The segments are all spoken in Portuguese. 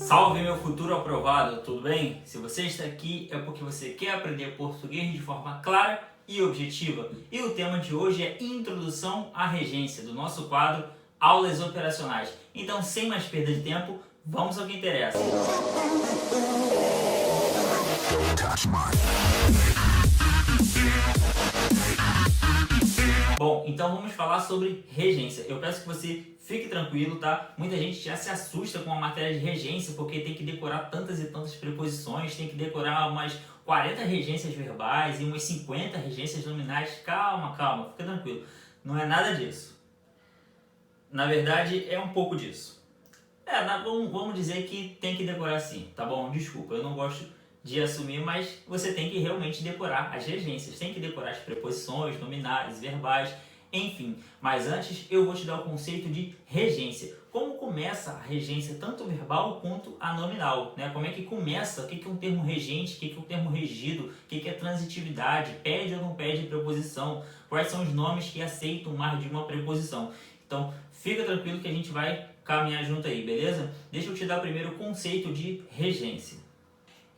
Salve meu futuro aprovado, tudo bem? Se você está aqui é porque você quer aprender português de forma clara e objetiva. E o tema de hoje é Introdução à Regência, do nosso quadro Aulas Operacionais. Então, sem mais perda de tempo, vamos ao que interessa. Bom, então vamos falar sobre regência. Eu peço que você fique tranquilo, tá? Muita gente já se assusta com a matéria de regência porque tem que decorar tantas e tantas preposições, tem que decorar umas 40 regências verbais e umas 50 regências nominais. Calma, fica tranquilo. Não é nada disso. Na verdade, é um pouco disso. Vamos dizer que tem que decorar sim, tá bom? Desculpa, eu não gosto de assumir, mas você tem que realmente decorar as regências, tem que decorar as preposições, nominais, verbais, enfim. Mas antes eu vou te dar o conceito de regência. Como começa a regência, tanto verbal quanto a nominal, né? Como é que começa, o que é um termo regente, o que é um termo regido, o que é transitividade, pede ou não pede preposição, quais são os nomes que aceitam mais de uma preposição. Então, fica tranquilo que a gente vai caminhar junto aí, beleza? Deixa eu te dar primeiro o conceito de regência.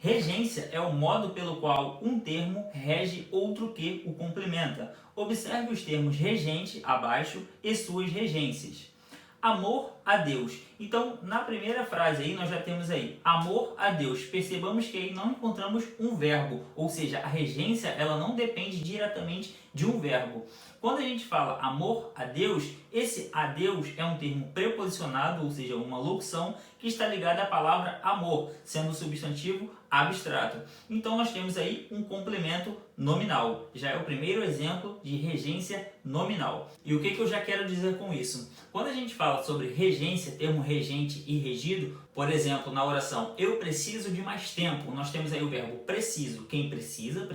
Regência é o modo pelo qual um termo rege outro que o complementa. Observe os termos regente abaixo e suas regências. Amor a Deus. Então, na primeira frase aí, nós já temos aí amor a Deus. Percebamos que aí não encontramos um verbo, ou seja, a regência ela não depende diretamente de um verbo. Quando a gente fala amor a Deus, esse a Deus é um termo preposicionado, ou seja, uma locução que está ligada à palavra amor, sendo o substantivo abstrato. Então nós temos aí um complemento nominal. Já é o primeiro exemplo de regência nominal. E o que eu já quero dizer com isso? Quando a gente fala sobre regência, termo regente e regido, por exemplo, na oração eu preciso de mais tempo, nós temos aí o verbo preciso. Quem precisa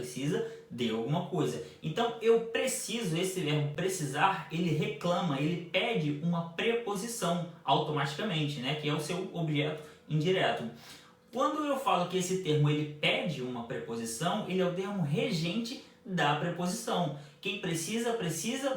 de alguma coisa. Então eu preciso, esse verbo precisar, ele reclama, ele pede uma preposição automaticamente, né? Que é o seu objeto indireto. Quando eu falo que esse termo ele pede uma preposição, ele é o termo regente da preposição. Quem precisa,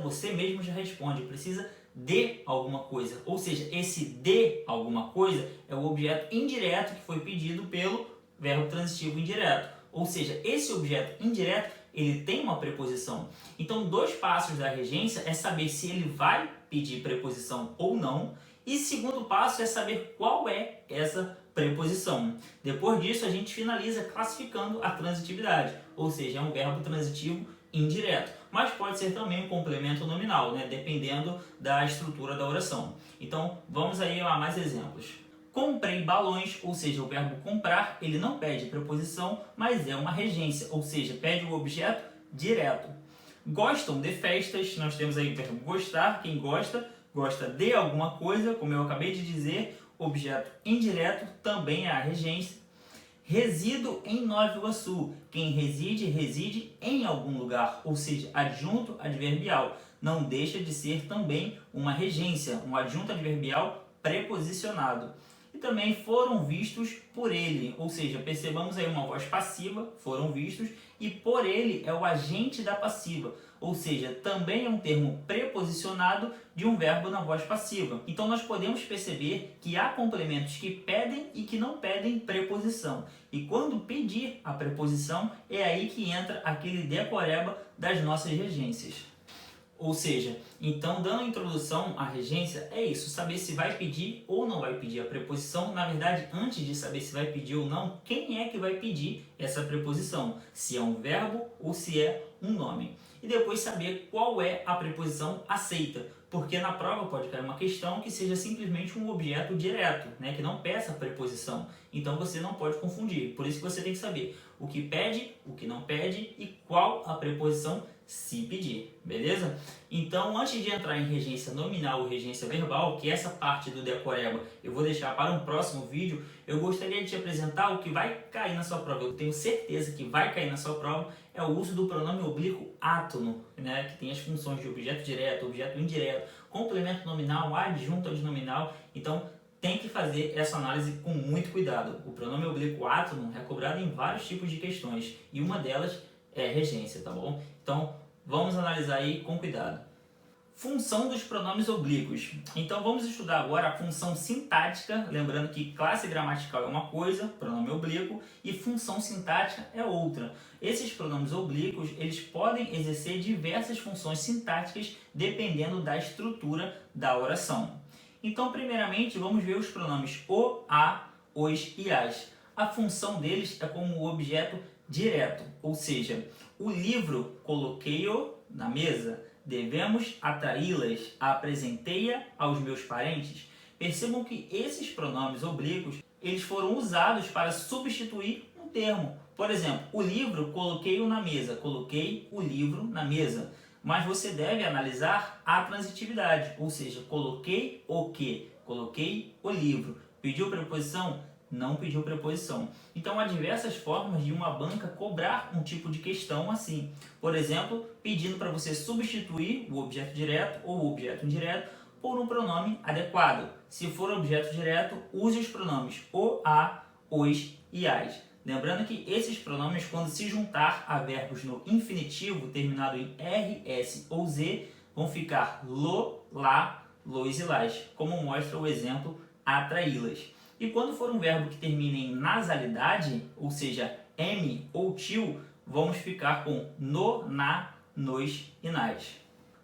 você mesmo já responde, precisa de alguma coisa. Ou seja, esse de alguma coisa é o objeto indireto que foi pedido pelo verbo transitivo indireto. Ou seja, esse objeto indireto ele tem uma preposição. Então, dois passos da regência é saber se ele vai pedir preposição ou não. E segundo passo é saber qual é essa preposição. Depois disso, a gente finaliza classificando a transitividade. Ou seja, é um verbo transitivo indireto. Mas pode ser também um complemento nominal, né? Dependendo da estrutura da oração. Então, vamos aí a mais exemplos. Comprei balões, ou seja, o verbo comprar, ele não pede preposição, mas é uma regência, ou seja, pede o objeto direto. Gostam de festas, nós temos aí o verbo gostar, quem gosta de alguma coisa, como eu acabei de dizer, objeto indireto também é a regência. Resido em Nova Iguaçu, quem reside em algum lugar, ou seja, adjunto adverbial, não deixa de ser também uma regência, um adjunto adverbial preposicionado. E também foram vistos por ele, ou seja, percebamos aí uma voz passiva, foram vistos, e por ele é o agente da passiva, ou seja, também é um termo preposicionado de um verbo na voz passiva. Então nós podemos perceber que há complementos que pedem e que não pedem preposição. E quando pedir a preposição, é aí que entra aquele decoreba das nossas regências. Ou seja, então dando a introdução à regência é isso, saber se vai pedir ou não vai pedir a preposição. Na verdade, antes de saber se vai pedir ou não, quem é que vai pedir essa preposição? Se é um verbo ou se é um nome. E depois saber qual é a preposição aceita, porque na prova pode cair uma questão que seja simplesmente um objeto direto, né, que não peça preposição. Então você não pode confundir, por isso que você tem que saber o que pede, o que não pede e qual a preposição se pedir, beleza? Então, antes de entrar em regência nominal ou regência verbal, que essa parte do decoreba eu vou deixar para um próximo vídeo, eu gostaria de te apresentar o que vai cair na sua prova. Eu tenho certeza que vai cair na sua prova, é o uso do pronome oblíquo átono, né? Que tem as funções de objeto direto, objeto indireto, complemento nominal, adjunto adnominal. Então, tem que fazer essa análise com muito cuidado. O pronome oblíquo átono é cobrado em vários tipos de questões e uma delas é regência, tá bom? Então, vamos analisar aí com cuidado. Função dos pronomes oblíquos. Então vamos estudar agora a função sintática, lembrando que classe gramatical é uma coisa, pronome oblíquo, e função sintática é outra. Esses pronomes oblíquos, eles podem exercer diversas funções sintáticas dependendo da estrutura da oração. Então, primeiramente, vamos ver os pronomes o, a, os e as. A função deles é como objeto direto, ou seja, o livro coloquei-o na mesa, devemos atraí-las, apresentei-a aos meus parentes. Percebam que esses pronomes oblíquos, eles foram usados para substituir um termo. Por exemplo, o livro, coloquei-o na mesa, coloquei o livro na mesa. Mas você deve analisar a transitividade, ou seja, coloquei o quê? Coloquei o livro. Pediu preposição? Não pediu preposição. Então, há diversas formas de uma banca cobrar um tipo de questão assim. Por exemplo, pedindo para você substituir o objeto direto ou o objeto indireto por um pronome adequado. Se for objeto direto, use os pronomes o, a, os e as. Lembrando que esses pronomes, quando se juntar a verbos no infinitivo terminado em R, S ou Z, vão ficar lo, lá, los e las, como mostra o exemplo atraí-las. E quando for um verbo que termine em nasalidade, ou seja, M ou tio, vamos ficar com no, na, nos e nas.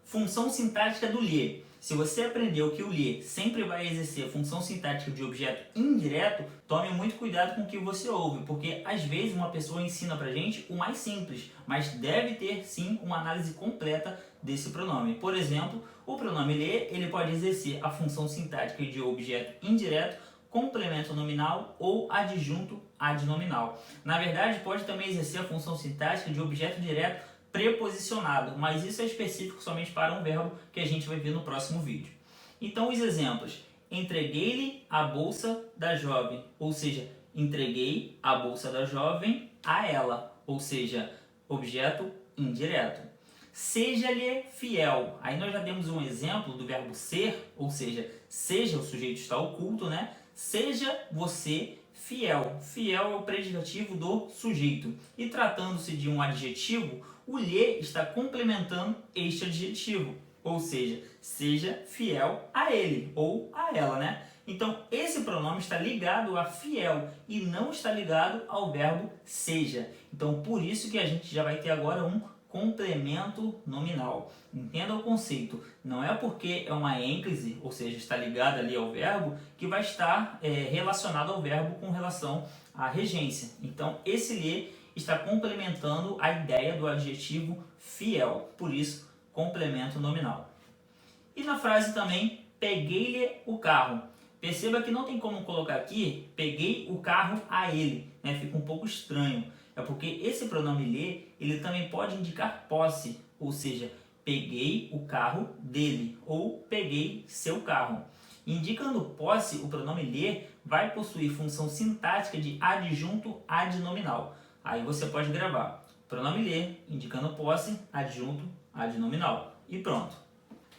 Função sintática do lhe. Se você aprendeu que o lhe sempre vai exercer a função sintática de objeto indireto, tome muito cuidado com o que você ouve, porque às vezes uma pessoa ensina pra gente o mais simples, mas deve ter sim uma análise completa desse pronome. Por exemplo, o pronome lhe, ele pode exercer a função sintática de objeto indireto, complemento nominal ou adjunto adnominal. Na verdade, pode também exercer a função sintática de objeto direto preposicionado, mas isso é específico somente para um verbo que a gente vai ver no próximo vídeo. Então, os exemplos. Entreguei-lhe a bolsa da jovem, ou seja, entreguei a bolsa da jovem a ela, ou seja, objeto indireto. Seja-lhe fiel. Aí nós já temos um exemplo do verbo ser, ou seja, seja, o sujeito está oculto, né? Seja você fiel. Fiel é o predicativo do sujeito. E tratando-se de um adjetivo, o lhe está complementando este adjetivo. Ou seja fiel a ele ou a ela, né? Então, esse pronome está ligado a fiel e não está ligado ao verbo seja. Então, por isso que a gente já vai ter agora um complemento nominal. Entenda o conceito. Não é porque é uma ênclise, ou seja, está ligada ali ao verbo, que vai estar relacionado ao verbo com relação à regência. Então, esse lhe está complementando a ideia do adjetivo fiel. Por isso, complemento nominal. E na frase também, peguei-lhe o carro. Perceba que não tem como colocar aqui, peguei o carro a ele, né? Fica um pouco estranho. É porque esse pronome lhe, ele também pode indicar posse, ou seja, peguei o carro dele, ou peguei seu carro. Indicando posse, o pronome lhe vai possuir função sintática de adjunto adnominal. Aí você pode gravar pronome lhe, indicando posse, adjunto adnominal. E pronto.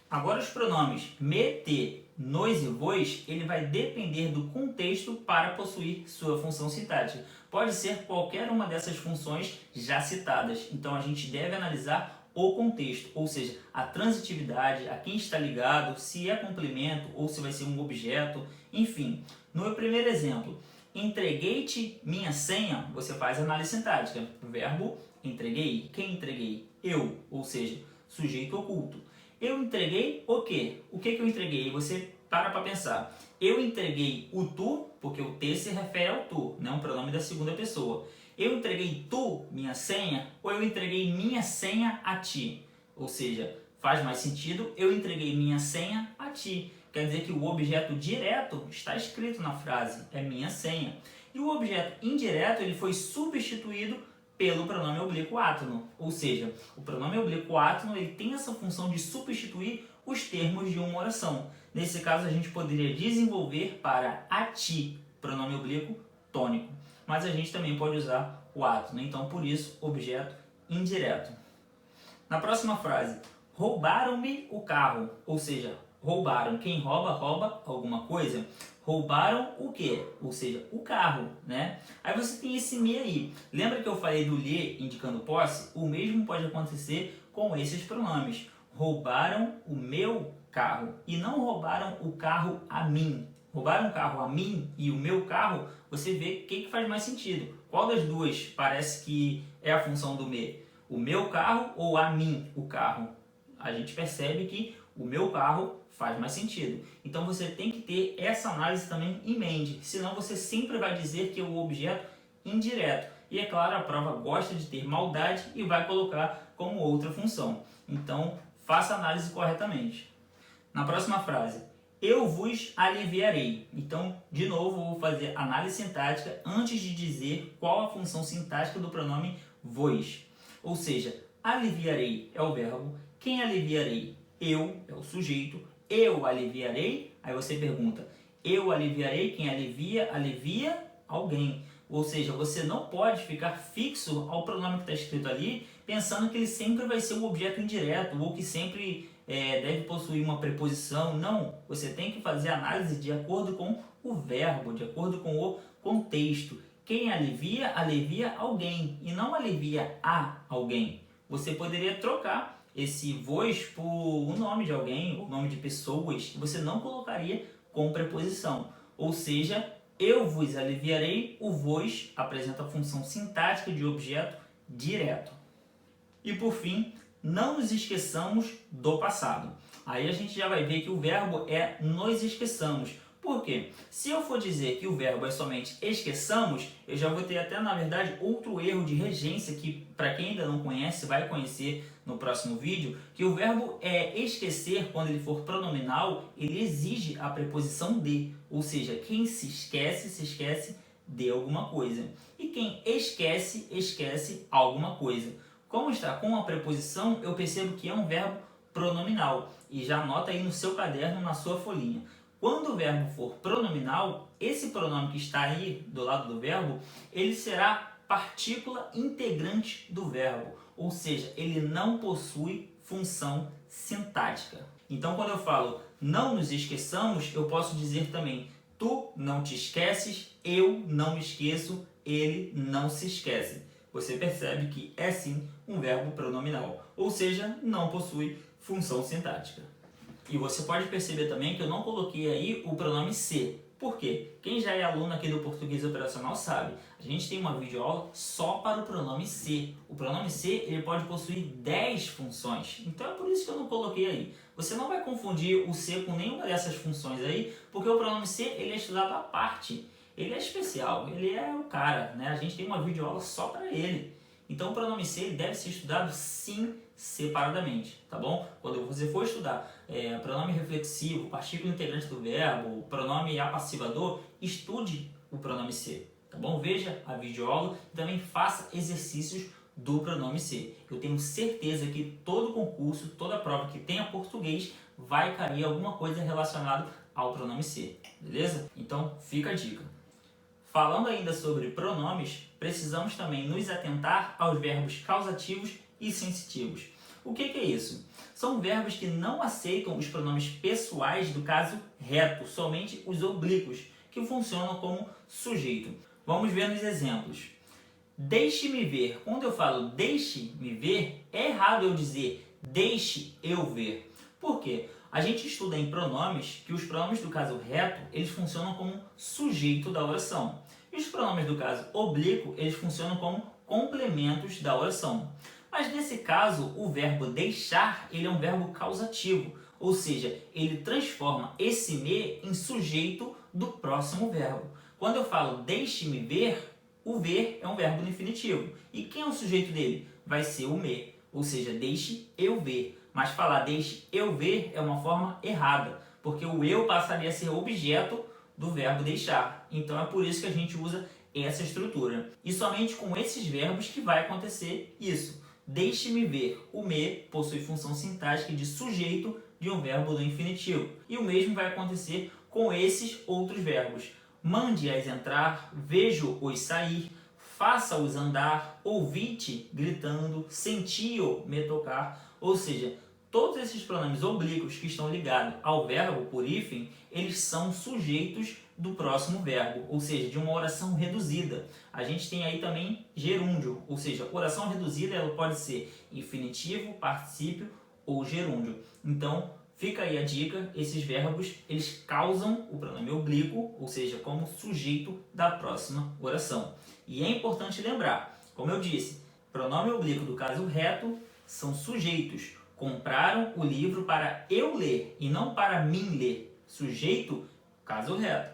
Agora os pronomes me, te, nos e vos, ele vai depender do contexto para possuir sua função sintática. Pode ser qualquer uma dessas funções já citadas. Então a gente deve analisar o contexto, ou seja, a transitividade, a quem está ligado, se é complemento ou se vai ser um objeto, enfim. No meu primeiro exemplo, entreguei-te minha senha, você faz análise sintática. Verbo entreguei, quem entreguei? Eu, ou seja, sujeito oculto. Eu entreguei o quê? O que eu entreguei? Você para pensar. Eu entreguei o tu, porque o te se refere ao tu, né? Um pronome da segunda pessoa. Eu entreguei tu, minha senha, ou eu entreguei minha senha a ti? Ou seja, faz mais sentido, eu entreguei minha senha a ti. Quer dizer que o objeto direto está escrito na frase, é minha senha. E o objeto indireto, ele foi substituído pelo pronome oblíquo átono, ou seja, o pronome oblíquo átono ele tem essa função de substituir os termos de uma oração. Nesse caso, a gente poderia desenvolver para a ti, pronome oblíquo tônico, mas a gente também pode usar o átono, então por isso, objeto indireto. Na próxima frase, roubaram-me o carro, ou seja, roubaram, quem rouba, rouba alguma coisa. Roubaram o quê? Ou seja, o carro, né? Aí você tem esse me aí. Lembra que eu falei do lhe indicando posse? O mesmo pode acontecer com esses pronomes. roubaram o meu carro e não roubaram o carro a mim. Roubaram o carro a mim e o meu carro, você vê o que faz mais sentido. Qual das duas parece que é a função do me? O meu carro ou a mim, o carro? A gente percebe que o meu carro faz mais sentido. Então você tem que ter essa análise também em mente, senão você sempre vai dizer que é o objeto indireto. E é claro, a prova gosta de ter maldade e vai colocar como outra função. Então faça a análise corretamente. Na próxima frase, eu vos aliviarei. Então, de novo, eu vou fazer análise sintática antes de dizer qual a função sintática do pronome vos. Ou seja, aliviarei é o verbo, quem aliviarei? Eu é o sujeito, eu aliviarei, aí você pergunta, eu aliviarei, quem alivia? Alivia alguém. Ou seja, você não pode ficar fixo ao pronome que está escrito ali, pensando que ele sempre vai ser um objeto indireto, ou que sempre deve possuir uma preposição. Não, você tem que fazer análise de acordo com o verbo, de acordo com o contexto. Quem alivia, alivia alguém, e não alivia a alguém. Você poderia trocar esse vos por o nome de alguém, o nome de pessoas, que você não colocaria com preposição. Ou seja, eu vos aliviarei, o vos apresenta a função sintática de objeto direto. E por fim, não nos esqueçamos do passado. Aí a gente já vai ver que o verbo é nos esqueçamos. Por quê? Se eu for dizer que o verbo é somente esqueçamos, eu já vou ter até, na verdade, outro erro de regência que, para quem ainda não conhece, vai conhecer no próximo vídeo, que o verbo esquecer, quando ele for pronominal, ele exige a preposição de, ou seja, quem se esquece de alguma coisa. E quem esquece, esquece alguma coisa. Como está com a preposição, eu percebo que é um verbo pronominal. E já anota aí no seu caderno, na sua folhinha. Quando o verbo for pronominal, esse pronome que está aí do lado do verbo, ele será partícula integrante do verbo. Ou seja, ele não possui função sintática. Então, quando eu falo não nos esqueçamos, eu posso dizer também tu não te esqueces, eu não me esqueço, ele não se esquece. Você percebe que é sim um verbo pronominal, ou seja, não possui função sintática. E você pode perceber também que eu não coloquei aí o pronome se. Por quê? Quem já é aluno aqui do Português Operacional sabe, a gente tem uma videoaula só para o pronome se. O pronome se ele pode possuir 10 funções, então é por isso que eu não coloquei aí. Você não vai confundir o se com nenhuma dessas funções aí, porque o pronome se ele é estudado à parte. Ele é especial, ele é o cara, né? A gente tem uma videoaula só para ele. Então o pronome se ele deve ser estudado sim separadamente, tá bom? Quando você for estudar pronome reflexivo, partícula integrante do verbo, pronome apassivador, estude o pronome se, tá bom? Veja a videoaula e também faça exercícios do pronome se. Eu tenho certeza que todo concurso, toda prova que tenha português vai cair alguma coisa relacionada ao pronome se, beleza? Então fica a dica. Falando ainda sobre pronomes, precisamos também nos atentar aos verbos causativos e sensitivos. O que é isso? São verbos que não aceitam os pronomes pessoais do caso reto, somente os oblíquos, que funcionam como sujeito. Vamos ver nos exemplos. Deixe-me ver. Quando eu falo deixe-me ver, é errado eu dizer deixe eu ver. Por quê? A gente estuda em pronomes que os pronomes do caso reto, eles funcionam como sujeito da oração. E os pronomes do caso oblíquo, eles funcionam como complementos da oração. Mas nesse caso, o verbo deixar, ele é um verbo causativo, ou seja, ele transforma esse me em sujeito do próximo verbo. Quando eu falo deixe-me ver, o ver é um verbo no infinitivo. E quem é o sujeito dele? Vai ser o me, ou seja, deixe eu ver. Mas falar deixe eu ver é uma forma errada, porque o eu passaria a ser objeto do verbo deixar. Então é por isso que a gente usa essa estrutura. E somente com esses verbos que vai acontecer isso. Deixe-me ver. O me possui função sintática de sujeito de um verbo do infinitivo. E o mesmo vai acontecer com esses outros verbos. Mande-as entrar, vejo-os sair, faça-os andar, ouvi-te gritando, senti-o me tocar. Ou seja, todos esses pronomes oblíquos que estão ligados ao verbo por hífen, eles são sujeitos do próximo verbo, ou seja, de uma oração reduzida. A gente tem aí também gerúndio, ou seja, oração reduzida ela pode ser infinitivo, particípio ou gerúndio. Então, fica aí a dica, esses verbos, eles causam o pronome oblíquo, ou seja, como sujeito da próxima oração. E é importante lembrar, como eu disse, pronome oblíquo do caso reto são sujeitos. Compraram o livro para eu ler e não para mim ler. Sujeito, caso reto.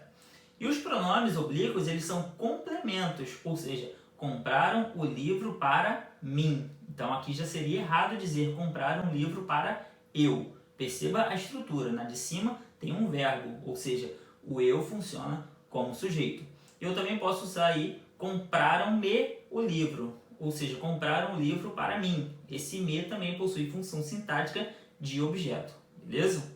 E os pronomes oblíquos, eles são complementos, ou seja, compraram o livro para mim. Então aqui já seria errado dizer compraram um livro para eu. Perceba a estrutura, na de cima tem um verbo, ou seja, o eu funciona como sujeito. Eu também posso usar aí compraram-me o livro, ou seja, compraram o livro para mim. Esse me também possui função sintática de objeto, beleza?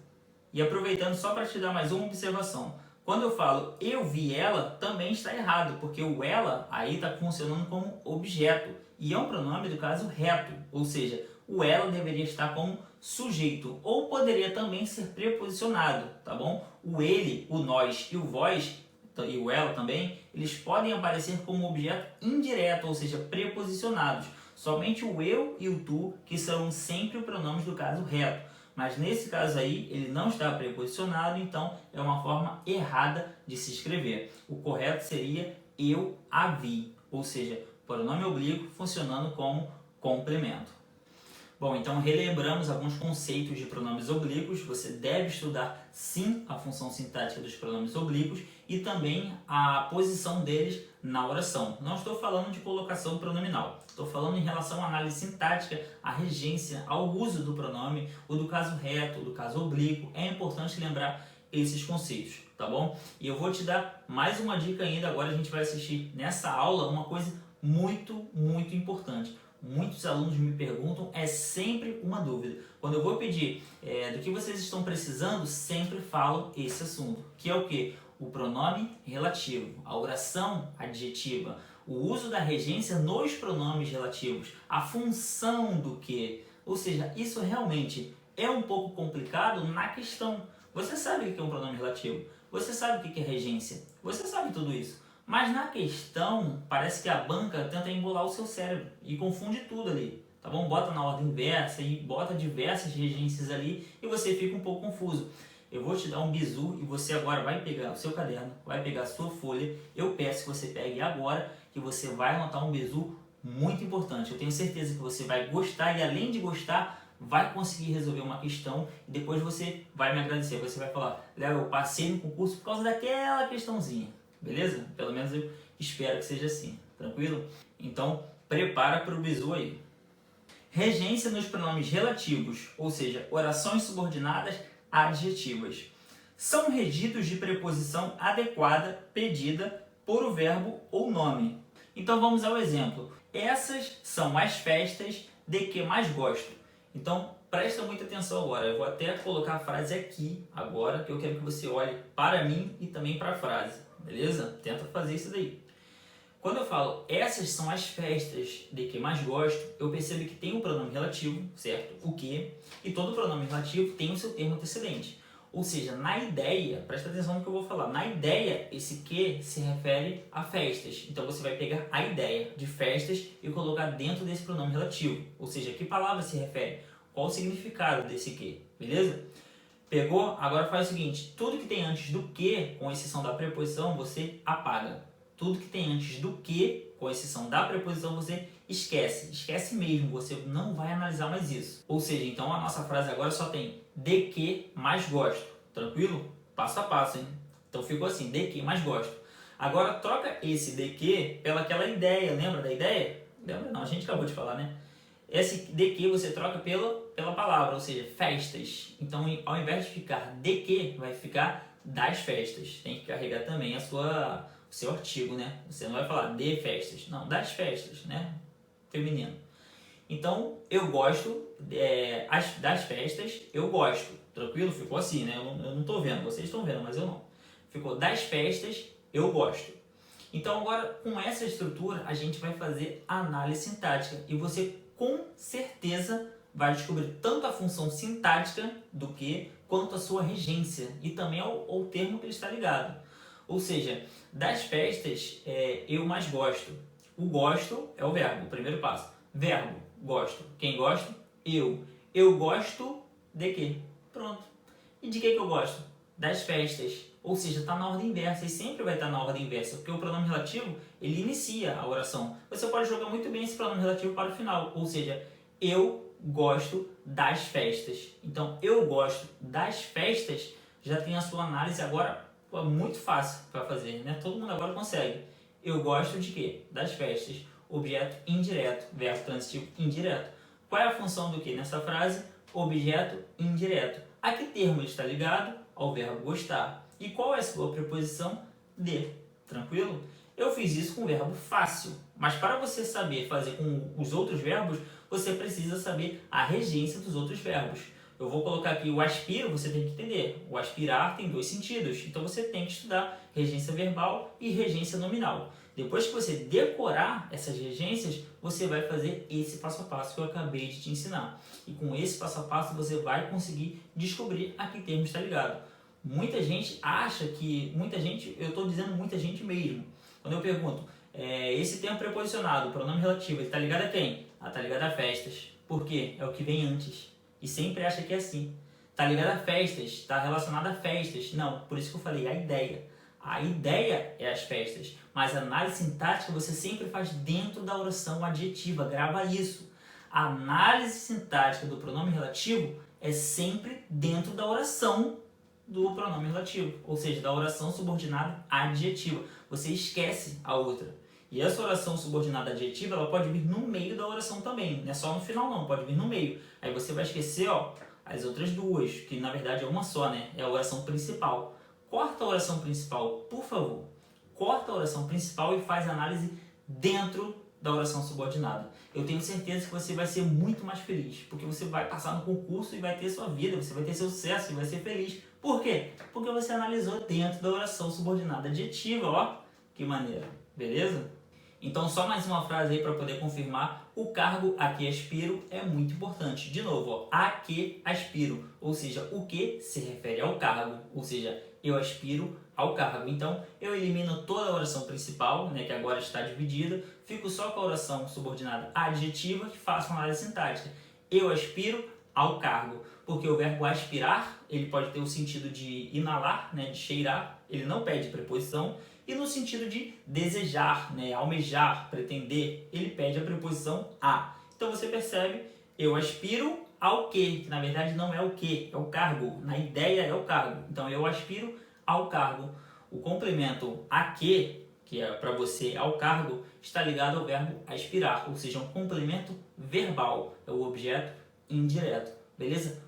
E aproveitando só para te dar mais uma observação, quando eu falo eu vi ela, também está errado, porque o ela aí está funcionando como objeto e é um pronome do caso reto, ou seja, o ela deveria estar como sujeito ou poderia também ser preposicionado, tá bom? O ele, o nós e o vós e o ela também, eles podem aparecer como objeto indireto, ou seja, preposicionados. Somente o eu e o tu que são sempre os pronomes do caso reto. Mas nesse caso aí, ele não está preposicionado, então é uma forma errada de se escrever. O correto seria eu a vi, ou seja, pronome oblíquo funcionando como complemento. Bom, então relembramos alguns conceitos de pronomes oblíquos. Você deve estudar sim a função sintática dos pronomes oblíquos e também a posição deles na oração. Não estou falando de colocação pronominal, estou falando em relação à análise sintática, à regência, ao uso do pronome, o do caso reto, o do caso oblíquo. É importante lembrar esses conceitos, tá bom? E eu vou te dar mais uma dica ainda. Agora a gente vai assistir nessa aula uma coisa muito importante. Muitos alunos me perguntam, é sempre uma dúvida. Quando eu vou pedir do que vocês estão precisando, sempre falo esse assunto, que é o quê? O pronome relativo, a oração adjetiva, o uso da regência nos pronomes relativos, a função do que. Ou seja, isso realmente é um pouco complicado na questão. Você sabe o que é um pronome relativo, você sabe o que é regência, você sabe tudo isso. Mas na questão, parece que a banca tenta embolar o seu cérebro e confunde tudo ali, tá bom? Bota na ordem inversa e bota diversas regências ali e você fica um pouco confuso. Eu vou te dar um bizu e você agora vai pegar o seu caderno, vai pegar a sua folha. Eu peço que você pegue agora, que você vai anotar um bizu muito importante. Eu tenho certeza que você vai gostar e além de gostar, vai conseguir resolver uma questão e depois você vai me agradecer. Você vai falar, Léo, eu passei no concurso por causa daquela questãozinha. Beleza? Pelo menos eu espero que seja assim. Tranquilo? Então, prepara para o bizu aí. Regência nos pronomes relativos, ou seja, orações subordinadas adjetivas. São regidos de preposição adequada pedida por o verbo ou nome. Então, vamos ao exemplo. Essas são as festas de que mais gosto. Então, presta muita atenção agora. Eu vou até colocar a frase aqui agora, que eu quero que você olhe para mim e também para a frase. Beleza? Tenta fazer isso daí. Quando eu falo essas são as festas de que mais gosto, eu percebo que tem um pronome relativo, certo? O que? E todo pronome relativo tem o seu termo antecedente. Ou seja, na ideia, presta atenção no que eu vou falar, na ideia esse que se refere a festas. Então você vai pegar a ideia de festas e colocar dentro desse pronome relativo. Ou seja, que palavra se refere? Qual o significado desse que? Beleza? Pegou? Agora faz o seguinte, tudo que tem antes do que, com exceção da preposição, você apaga. Tudo que tem antes do que, com exceção da preposição, você esquece. Esquece mesmo, você não vai analisar mais isso. Ou seja, então a nossa frase agora só tem de que mais gosto. Tranquilo? Passo a passo, hein? Então ficou assim, de que mais gosto. Agora troca esse de que pela aquela ideia, lembra da ideia? Lembra? Não, a gente acabou de falar, né? Esse de que você troca pela palavra, ou seja, festas. Então, ao invés de ficar de que, vai ficar das festas. Tem que carregar também o seu artigo, né? Você não vai falar de festas, não, das festas, né? Feminino. Então, eu gosto das festas, eu gosto. Tranquilo? Ficou assim, né? Eu não estou vendo, vocês estão vendo, mas eu não. Ficou das festas, eu gosto. Então, agora, com essa estrutura, a gente vai fazer análise sintática. E você com certeza vai descobrir tanto a função sintática do que quanto a sua regência e também ao termo que ele está ligado. Ou seja, das festas eu mais gosto. O gosto é o verbo, o primeiro passo. Verbo, gosto. Quem gosta? Eu. Eu gosto de quê? Pronto. E de que eu gosto? Das festas. Ou seja, está na ordem inversa e sempre vai estar na ordem inversa, porque o pronome relativo, ele inicia a oração. Você pode jogar muito bem esse pronome relativo para o final, ou seja, eu gosto das festas. Então, eu gosto das festas já tem a sua análise agora muito fácil para fazer, né? Todo mundo agora consegue. Eu gosto de quê? Das festas. Objeto indireto, verbo transitivo indireto. Qual é a função do que nessa frase? Objeto indireto. A que termo ele está ligado? Ao verbo gostar. E qual é a sua preposição? De. Tranquilo? Eu fiz isso com o verbo fácil, mas para você saber fazer com os outros verbos, você precisa saber a regência dos outros verbos. Eu vou colocar aqui o aspiro, você tem que entender. O aspirar tem dois sentidos, então você tem que estudar regência verbal e regência nominal. Depois que você decorar essas regências, você vai fazer esse passo a passo que eu acabei de te ensinar. E com esse passo a passo você vai conseguir descobrir a que termo está ligado. Muita gente acha que... eu estou dizendo muita gente mesmo. Quando eu pergunto, esse termo preposicionado, o pronome relativo, ele está ligado a quem? Está ligado a festas. Por quê? É o que vem antes. E sempre acha que é assim. Está ligado a festas, está relacionado a festas. Não, por isso que eu falei, a ideia. A ideia é as festas, mas a análise sintática você sempre faz dentro da oração adjetiva, grava isso. A análise sintática do pronome relativo é sempre dentro da oração do pronome relativo, ou seja, da oração subordinada adjetiva. Você esquece a outra. E essa oração subordinada adjetiva, ela pode vir no meio da oração também, não é só no final não, pode vir no meio. Aí você vai esquecer, as outras duas, que na verdade é uma só, né? É a oração principal. Corta a oração principal, por favor. Corta a oração principal e faz a análise dentro da oração subordinada. Eu tenho certeza que você vai ser muito mais feliz, porque você vai passar no concurso e vai ter sua vida, você vai ter seu sucesso e vai ser feliz. Por quê? Porque você analisou dentro da oração subordinada adjetiva, que maneira, beleza? Então, só mais uma frase aí para poder confirmar. O cargo a que aspiro é muito importante. De novo, a que aspiro. Ou seja, o que se refere ao cargo. Ou seja, eu aspiro ao cargo. Então, eu elimino toda a oração principal, né, que agora está dividida. Fico só com a oração subordinada adjetiva, que faço uma análise sintática. Eu aspiro ao cargo. Porque o verbo aspirar, ele pode ter o sentido de inalar, né, de cheirar. Ele não pede preposição. E no sentido de desejar, né, almejar, pretender, ele pede a preposição a. Então você percebe, eu aspiro ao que na verdade não é o que, é o cargo. Na ideia é o cargo. Então eu aspiro ao cargo. O complemento a que é para você ao cargo, está ligado ao verbo aspirar, ou seja, um complemento verbal, é o objeto indireto. Beleza?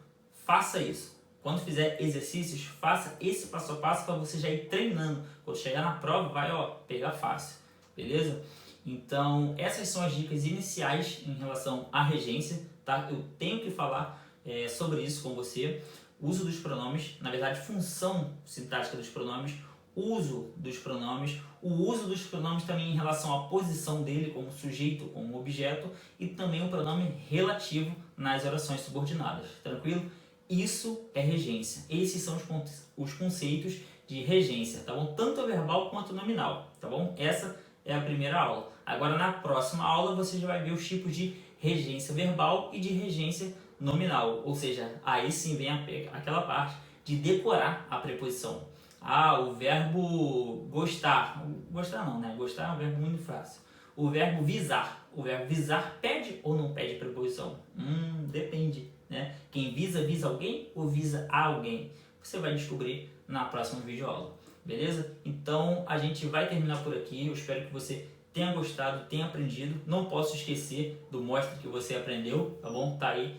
Faça isso. Quando fizer exercícios, faça esse passo a passo para você já ir treinando. Quando chegar na prova, vai pegar fácil, beleza? Então, essas são as dicas iniciais em relação à regência, tá? Eu tenho que falar sobre isso com você. Uso dos pronomes, na verdade, função sintática dos pronomes, uso dos pronomes, o uso dos pronomes também em relação à posição dele como sujeito, como objeto, e também o pronome relativo nas orações subordinadas, tranquilo? Isso é regência. Esses são os conceitos de regência, tá bom? Tanto verbal quanto nominal, tá bom? Essa é a primeira aula. Agora, na próxima aula, você já vai ver os tipos de regência verbal e de regência nominal. Ou seja, aí sim vem aquela parte de decorar a preposição. O verbo gostar. Gostar não, né? Gostar é um verbo muito fácil. O verbo visar. O verbo visar pede ou não pede preposição? Depende, né? Quem visa, visa alguém ou visa a alguém? Você vai descobrir na próxima videoaula, beleza? Então, a gente vai terminar por aqui. Eu espero que você tenha gostado, tenha aprendido. Não posso esquecer do mostra que você aprendeu, tá bom? Tá aí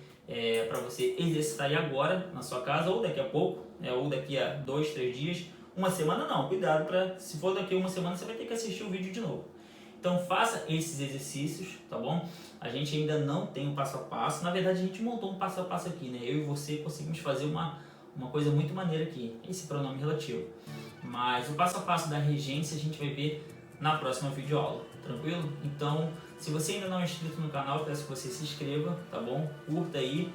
para você exercitar aí agora na sua casa ou daqui a pouco, ou daqui a 2, 3 dias. Uma semana não, cuidado, se for daqui a uma semana você vai ter que assistir o vídeo de novo. Então faça esses exercícios, tá bom? A gente ainda não tem um passo a passo. Na verdade, a gente montou um passo a passo aqui, né? Eu e você conseguimos fazer uma coisa muito maneira aqui, esse pronome relativo. Mas o passo a passo da regência a gente vai ver na próxima videoaula, tranquilo? Então, se você ainda não é inscrito no canal, peço que você se inscreva, tá bom? Curta aí,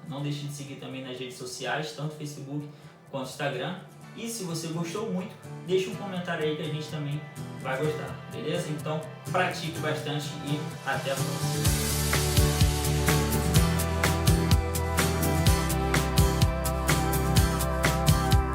não deixe de seguir também nas redes sociais, tanto Facebook quanto Instagram. E se você gostou muito, deixe um comentário aí que a gente também vai gostar, beleza? Então, pratique bastante e até a próxima.